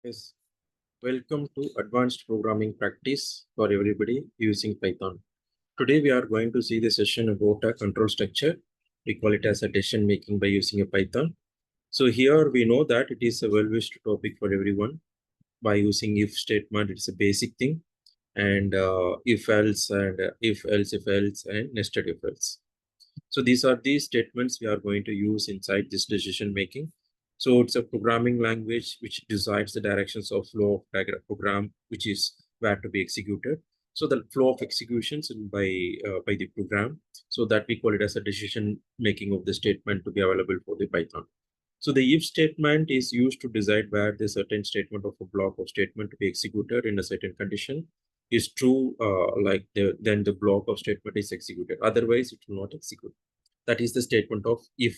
Yes, welcome to Advanced Programming Practice for everybody using Python. Today we are going to see the session about a control structure. We call it as a decision making by using a Python. So here we know that it is a well-wished topic for everyone. By using if statement, it's a basic thing, and if else and if else and nested if else. So these are the statements we are going to use inside this decision making. So it's a programming language which decides the directions of flow of program, which is where to be executed. So the flow of executions by the program. So that we call it as a decision making of the statement to be available for the Python. So the if statement is used to decide where the certain statement of a block of statement to be executed in a certain condition is true, then the block of statement is executed. Otherwise, it will not execute. That is the statement of if.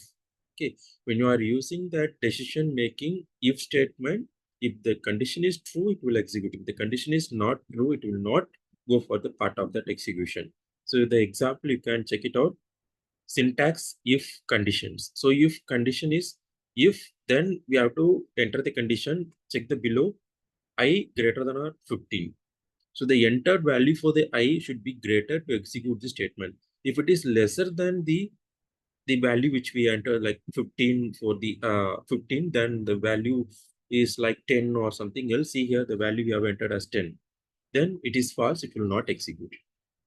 Okay, when you are using that decision making if statement, if the condition is true, it will execute. If the condition is not true, it will not go for the part of that execution. So the example, you can check it out. Syntax if conditions. So if condition is if, then we have to enter the condition, check the below I greater than or 15. So the entered value for the I should be greater to execute the statement. If it is lesser than the value which we enter, like 15 for the 15, then the value is like 10 or something else. See here, the value we have entered as 10. Then it is false, it will not execute.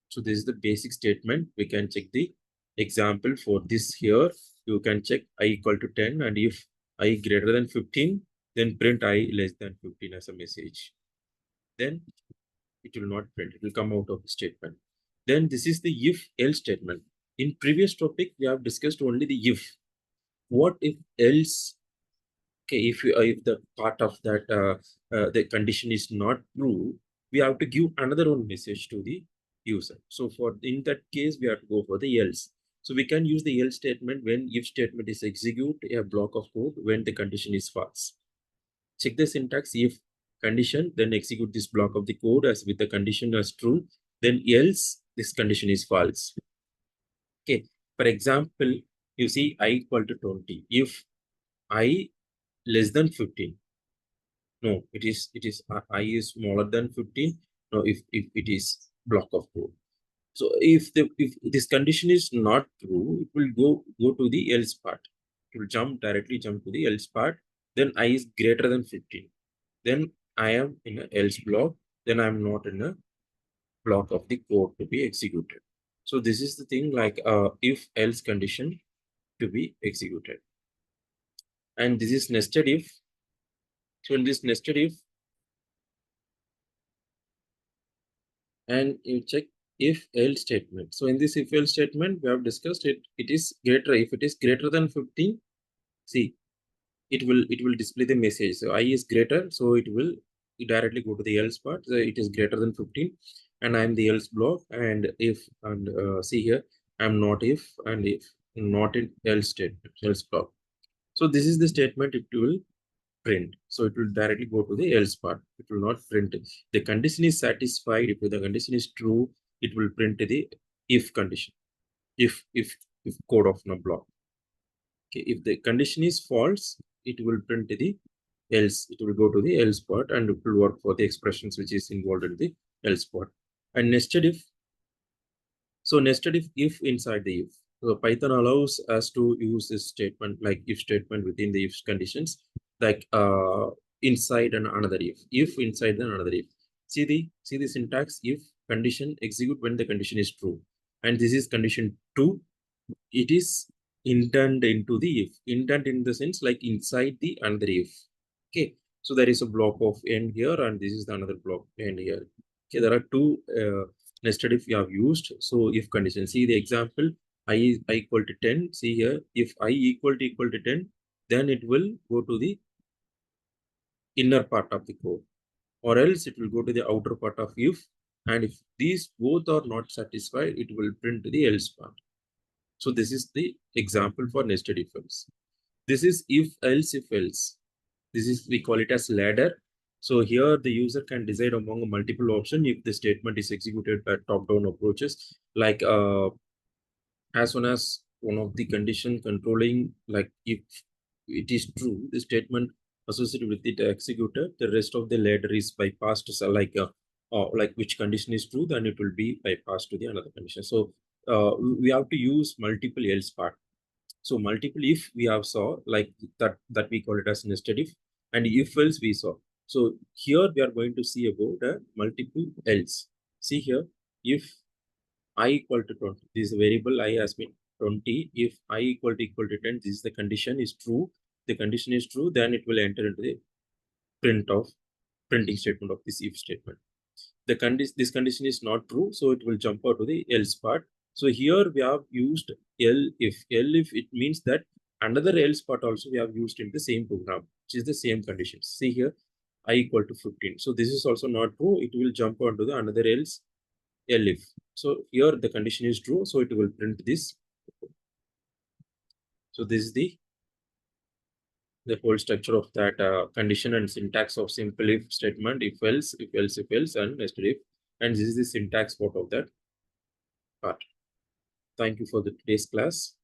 So this is the basic statement. We can check the example for this here. You can check I equal to 10, and if I greater than 15, then print I less than 15 as a message. Then it will not print, it will come out of the statement. Then this is the if else statement. In previous topic, we have discussed only the if. What if else? Okay, if the part of that the condition is not true, we have to give another one message to the user. So for in that case, we have to go for the else. So we can use the else statement when if statement is execute a block of code when the condition is false. Check the syntax if condition, then execute this block of the code as with the condition as true, then else this condition is false. Okay, for example, you see I equal to 20. If I less than 15, no, it is I is smaller than 15. No, if it is block of code. So if this condition is not true, it will go to the else part. It will directly jump to the else part. Then I is greater than 15. Then I am in a else block. Then I am not in a block of the code to be executed. So this is the thing, like if else condition to be executed. And this is nested if. So in this nested if, and you check if else statement. So in this if else statement, we have discussed it. It is greater. If it is greater than 15, see, it will display the message. So I is greater, so it will directly go to the else part. So it is greater than 15, and I am the else block. And if and see here, I am not if, and if not in else statement, else block. So this is the statement it will print. So it will directly go to the else part. It will not print it. The condition is satisfied. If the condition is true, it will print the if condition. If code of no block. Okay, if the condition is false, it will print the else. It will go to the else part and it will work for the expressions which is involved in the else part. And nested if. So nested if inside the if. So Python allows us to use this statement like if statement within the if conditions, like inside and another if inside then another if. See the syntax if condition execute when the condition is true, and this is condition 2. It is intent into the if, intent in the sense like inside the another if. Okay, so there is a block of end here, and this is the another block end here. Okay, there are two nested if you have used. So if condition, see the example, I equal to 10. See here, if I equal to 10, then it will go to the inner part of the code, or else it will go to the outer part of if. And if these both are not satisfied, it will print the else part. So this is the example for nested if else. This is if else. This is, we call it as ladder. So here the user can decide among multiple options if the statement is executed by top-down approaches, like as soon as one of the condition controlling, like if it is true, the statement associated with it executed, the rest of the ladder is bypassed. So like which condition is true, then it will be bypassed to the another condition. So we have to use multiple else part. So multiple if we have saw like that we call it as nested if, and if else we saw. So here we are going to see about a multiple else. See here, if I equal to 20, this is a variable I has been 20. If I equal to 10, this is the condition is true. The condition is true, then it will enter into the printing statement of this if statement. This condition is not true, so it will jump out to the else part. So here we have used L if it means that another else part also we have used in the same program, which is the same conditions. See here, I equal to 15. So this is also not true. It will jump onto the another else elif. So here the condition is true, so it will print this. So this is the whole structure of that condition and syntax of simple if statement, if else, and nested if. And this is the syntax part of that part. Thank you for the today's class.